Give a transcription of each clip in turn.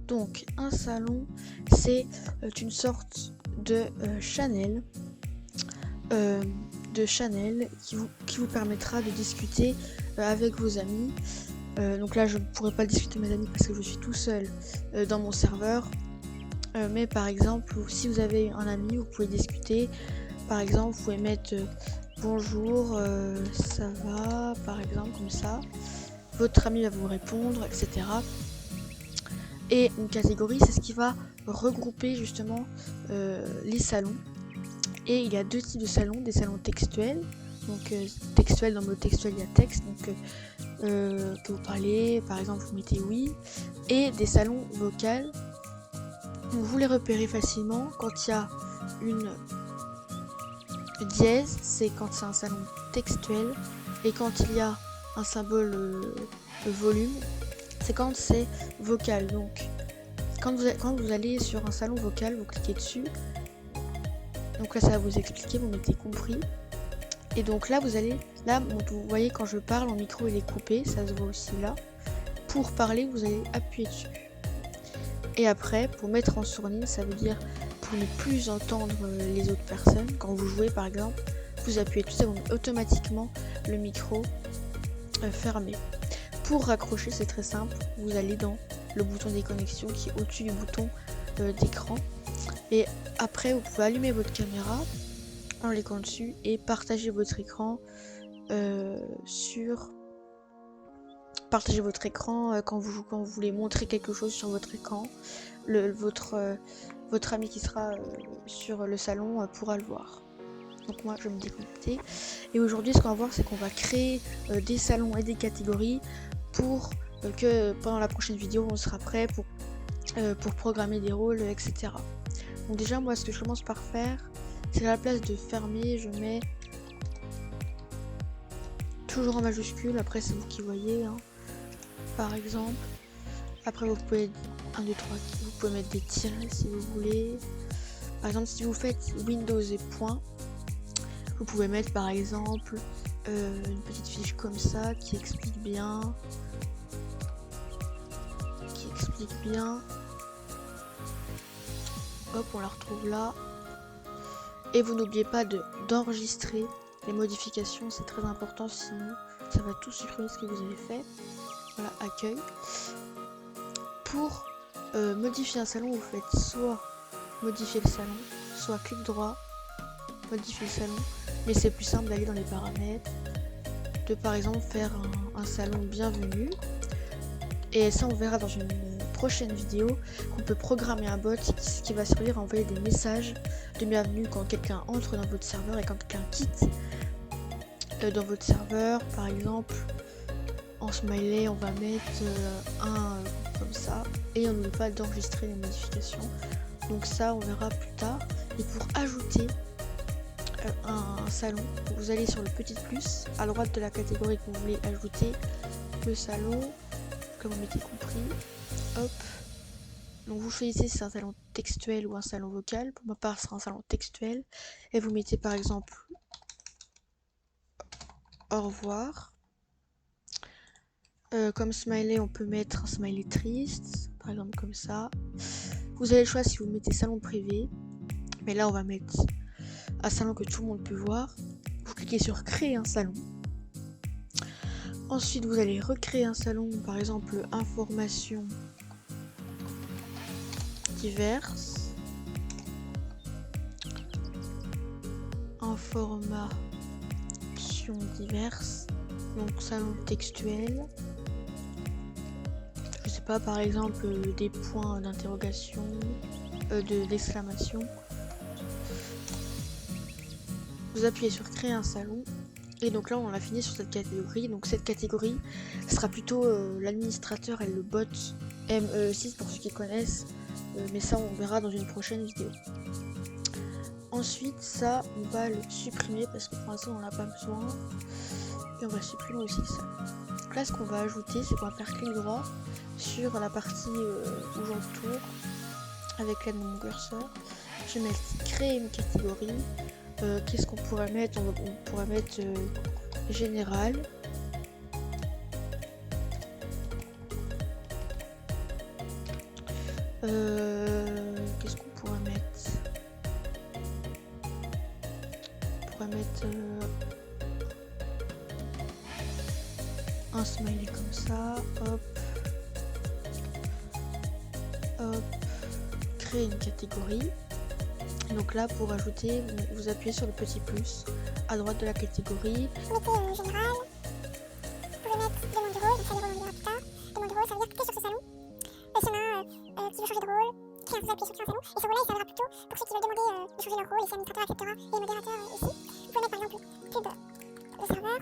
Donc un salon, c'est une sorte de channel qui vous permettra de discuter avec vos amis. Donc là je ne pourrais pas discuter avec mes amis parce que je suis tout seul dans mon serveur. Mais par exemple, si vous avez un ami, vous pouvez discuter. Par exemple, vous pouvez mettre bonjour, ça va, par exemple, comme ça. Votre ami va vous répondre, etc. Et une catégorie, c'est ce qui va regrouper justement les salons. Et il y a deux types de salons, des salons textuels. Donc textuel, dans le mot textuel, il y a texte, donc que vous parlez, par exemple, vous mettez oui. Et des salons vocaux. Donc vous les repérez facilement quand il y a une dièse, c'est quand c'est un salon textuel, et quand il y a un symbole volume, c'est quand c'est vocal. Donc quand vous allez sur un salon vocal, vous cliquez dessus, donc là ça va vous expliquer, vous mettez compris, et donc là vous allez, là vous voyez quand je parle, mon micro il est coupé, ça se voit aussi là. Pour parler, vous allez appuyer dessus. Et après, pour mettre en sourdine, ça veut dire pour ne plus entendre les autres personnes. Quand vous jouez par exemple, vous appuyez dessus, ça vous met automatiquement le micro fermé. Pour raccrocher, c'est très simple, vous allez dans le bouton des connexions qui est au-dessus du bouton d'écran. Et après, vous pouvez allumer votre caméra en cliquant dessus et partager votre écran Partagez votre écran quand vous voulez montrer quelque chose sur votre écran. Votre ami qui sera sur le salon pourra le voir. Donc moi je vais me déconnecter. Et aujourd'hui ce qu'on va voir, c'est qu'on va créer des salons et des catégories pour que pendant la prochaine vidéo on sera prêt pour programmer des rôles, etc. Donc déjà moi ce que je commence par faire, c'est à la place de fermer, je mets toujours en majuscule, après c'est vous qui voyez, hein. Par exemple, après vous pouvez 1, 2, 3, vous pouvez mettre des tirets si vous voulez. Par exemple, si vous faites Windows et point, vous pouvez mettre par exemple une petite fiche comme ça qui explique bien. Hop, on la retrouve là. Et vous n'oubliez pas d'enregistrer les modifications, c'est très important, sinon ça va tout supprimer ce que vous avez fait. Voilà, accueil. Pour modifier un salon, vous faites soit modifier le salon, soit clic droit, modifier le salon, mais c'est plus simple d'aller dans les paramètres, de par exemple faire un salon bienvenue, et ça on verra dans une prochaine vidéo qu'on peut programmer un bot qui va servir à envoyer des messages de bienvenue quand quelqu'un entre dans votre serveur et quand quelqu'un quitte dans votre serveur. Par exemple, en smiley on va mettre un comme ça, et on n'oublie pas d'enregistrer les modifications. Donc ça on verra plus tard. Et pour ajouter un salon, vous allez sur le petit plus à droite de la catégorie que vous voulez ajouter, le salon, comme vous mettez compris, hop. Donc vous choisissez si c'est un salon textuel ou un salon vocal. Pour ma part, ce sera un salon textuel, et vous mettez par exemple au revoir. Comme smiley, on peut mettre un smiley triste, par exemple comme ça. Vous avez le choix si vous mettez salon privé, mais là on va mettre un salon que tout le monde peut voir. Vous cliquez sur créer un salon. Ensuite vous allez recréer un salon, par exemple informations diverses, informations diverses, donc salon textuel. Je sais pas, par exemple des points d'interrogation, d'exclamation. Vous appuyez sur créer un salon, et donc là on a fini sur cette catégorie. Donc cette catégorie sera plutôt l'administrateur et le bot ME6 pour ceux qui connaissent, mais ça on verra dans une prochaine vidéo. Ensuite ça on va le supprimer parce que pour l'instant on n'en a pas besoin, et on va supprimer aussi ça. Donc là ce qu'on va ajouter, c'est qu'on va faire clic droit sur la partie où j'entoure avec l'aide de mon curseur. Je vais mettre créer une catégorie. Qu'est-ce qu'on pourrait mettre? On pourrait mettre général. Qu'est-ce qu'on pourrait mettre? On pourrait mettre un smiley comme ça, hop, hop, créer une catégorie. Donc là, pour ajouter, vous appuyez sur le petit plus à droite de la catégorie. Vous mettez général, vous pouvez mettre demande de rôle, donc ça les rôles on verra plus tard. Demande de rôle, ça veut dire cliquer sur ce salon. Et s'il y en a qui veut changer de rôle, créer un appuyez sur créer un salon. Et ce rôle-là, il servira plutôt pour ceux qui veulent demander de changer leur rôle, et si l'administrateur acceptera, et les modérateurs aussi. Vous pouvez mettre par exemple pub de serveur.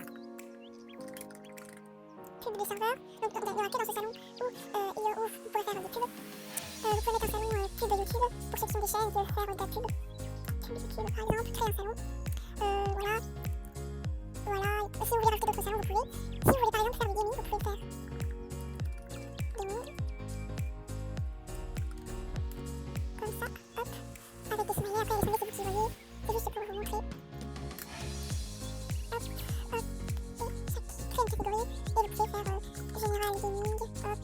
Pub de serveur. Donc il n'y aura que dans ce salon où vous pourrez faire des pubs. Vous pouvez mettre un salon pub de YouTube pour ceux qui sont des chaînes et qui veulent faire de la pub. Pub de YouTube par exemple, créer un salon. Voilà. Voilà. Si vous voulez rajouter d'autres salons, vous pouvez. Si vous voulez par exemple faire du gaming, vous pouvez faire gaming. Comme ça, hop. Avec des smileys. Après les smileys, c'est vous qui voyez. C'est juste pour vous montrer. Hop, hop. Et créer une catégorie. Et vous pouvez faire général gaming. Hop.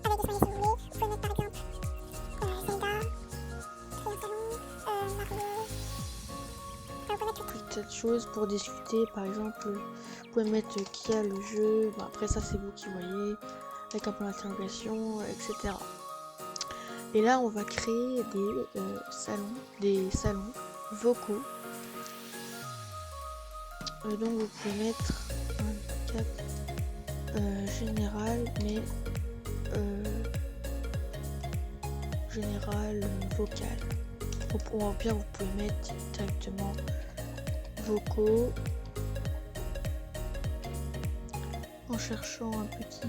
Avec des smileys si vous voulez. Vous pouvez mettre par exemple Zelda. Créer un salon. Mario. Enfin, vous pouvez mettre tout. Cette chose pour discuter, par exemple, vous pouvez mettre qui a le jeu. Bon, après ça, c'est vous qui voyez, avec un peu d'interrogation, etc. Et là, on va créer des salons vocaux. Donc vous pouvez mettre un cap général, mais général vocal. Ou au pire, vous pouvez mettre directement vocaux en cherchant un petit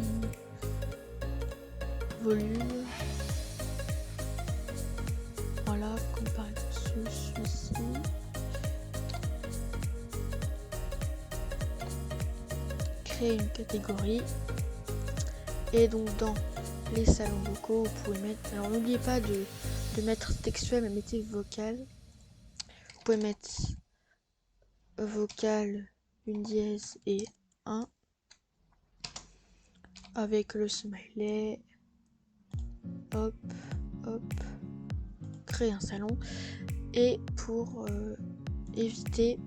volume. Voilà, comme par exemple celui-ci. Créer une catégorie. Et donc dans les salons vocaux, vous pouvez mettre... Alors n'oubliez pas de mettre textuel, mais mettez vocal. Vous pouvez mettre vocal, une dièse et 1. Avec le smiley. Hop, hop. Créer un salon. Et pour éviter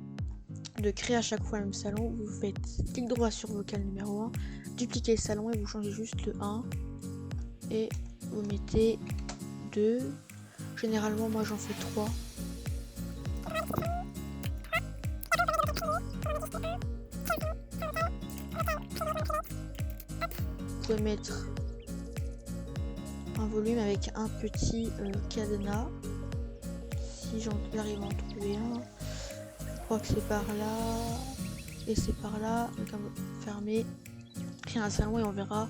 de créer à chaque fois le même salon, vous faites clic droit sur vocal numéro 1, dupliquez le salon et vous changez juste le 1 et vous mettez 2. Généralement moi j'en fais 3. Vous pouvez mettre un volume avec un petit cadenas. Si j'arrive à en trouver un. Je crois que c'est par là. Et c'est par là. Donc on va fermer. Créer un salon et on verra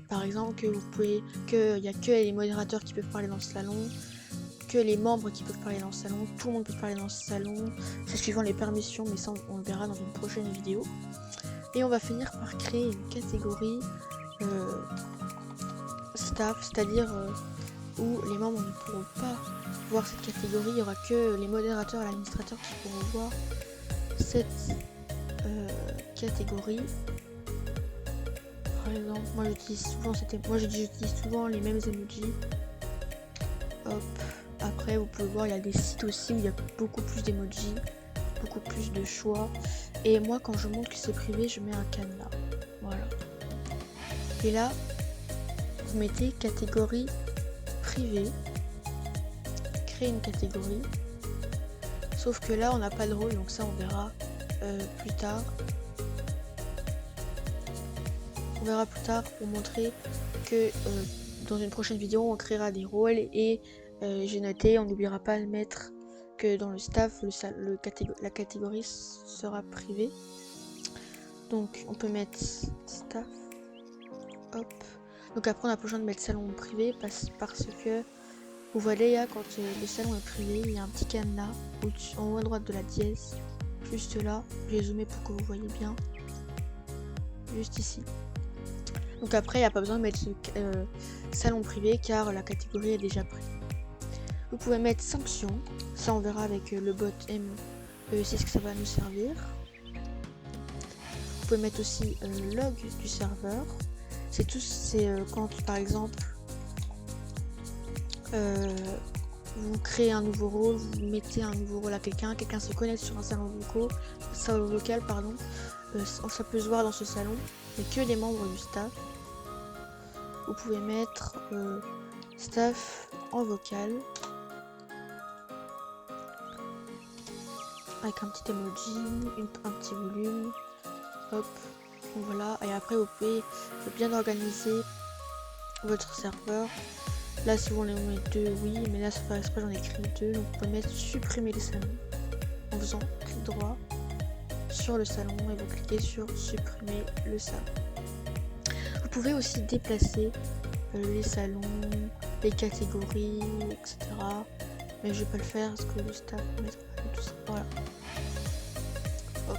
par exemple que vous pouvez. Qu'il n'y a que les modérateurs qui peuvent parler dans ce salon. Que les membres qui peuvent parler dans ce salon. Tout le monde peut parler dans ce salon. C'est suivant les permissions, mais ça on le verra dans une prochaine vidéo. Et on va finir par créer une catégorie staff, c'est-à-dire où les membres ne pourront pas voir cette catégorie. Il n'y aura que les modérateurs et l'administrateur qui pourront voir cette catégorie. Par exemple, moi j'utilise souvent les mêmes emojis. Hop. Après vous pouvez voir, il y a des sites aussi où il y a beaucoup plus d'emojis, beaucoup plus de choix. Et moi quand je montre que c'est privé, je mets un cadenas. Voilà. Et là, vous mettez catégorie privée. Créer une catégorie. Sauf que là, on n'a pas de rôle, donc ça on verra plus tard. On verra plus tard pour montrer que dans une prochaine vidéo, on créera des rôles et j'ai noté, on n'oubliera pas de mettre que dans le staff, la catégorie sera privée. Donc on peut mettre staff. Hop. Donc après on a pas besoin de mettre salon privé parce que vous voyez là, quand le salon est privé, il y a un petit cadenas en haut à droite de la dièse, juste là. J'ai zoomé pour que vous voyez bien, juste ici. Donc après il n'y a pas besoin de mettre salon privé car la catégorie est déjà prise. Vous pouvez mettre sanction, ça on verra avec le bot M, c'est ce que ça va nous servir. Vous pouvez mettre aussi log du serveur. C'est quand par exemple vous créez un nouveau rôle, vous mettez un nouveau rôle à quelqu'un se connecte sur un salon local, pardon. Ça peut se voir dans ce salon, mais que les membres du staff. Vous pouvez mettre staff en vocal avec un petit emoji, un petit volume, hop, voilà. Et après vous pouvez bien organiser votre serveur. Là si vous voulez mettre 2, oui, mais là c'est pas exprès, j'en ai écrit 2, donc vous pouvez mettre supprimer les salons en faisant clic droit sur le salon et vous cliquez sur supprimer le salon. Vous pouvez aussi déplacer les salons, les catégories, etc. Mais je vais pas le faire parce que le staff va mettre tout ça. Voilà. Hop.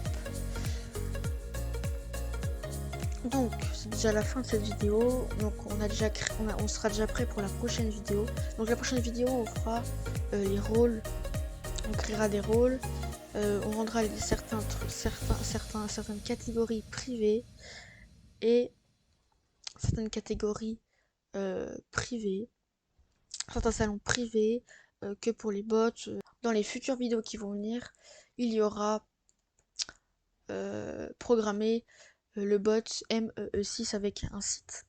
Donc c'est déjà la fin de cette vidéo. Donc on sera déjà prêt pour la prochaine vidéo. Donc la prochaine vidéo on fera les rôles. On créera des rôles. On rendra certaines catégories privées et certaines catégories privées, certains salons privés que pour les bots. Dans les futures vidéos qui vont venir, il y aura programmé le bot MEE6 avec un site.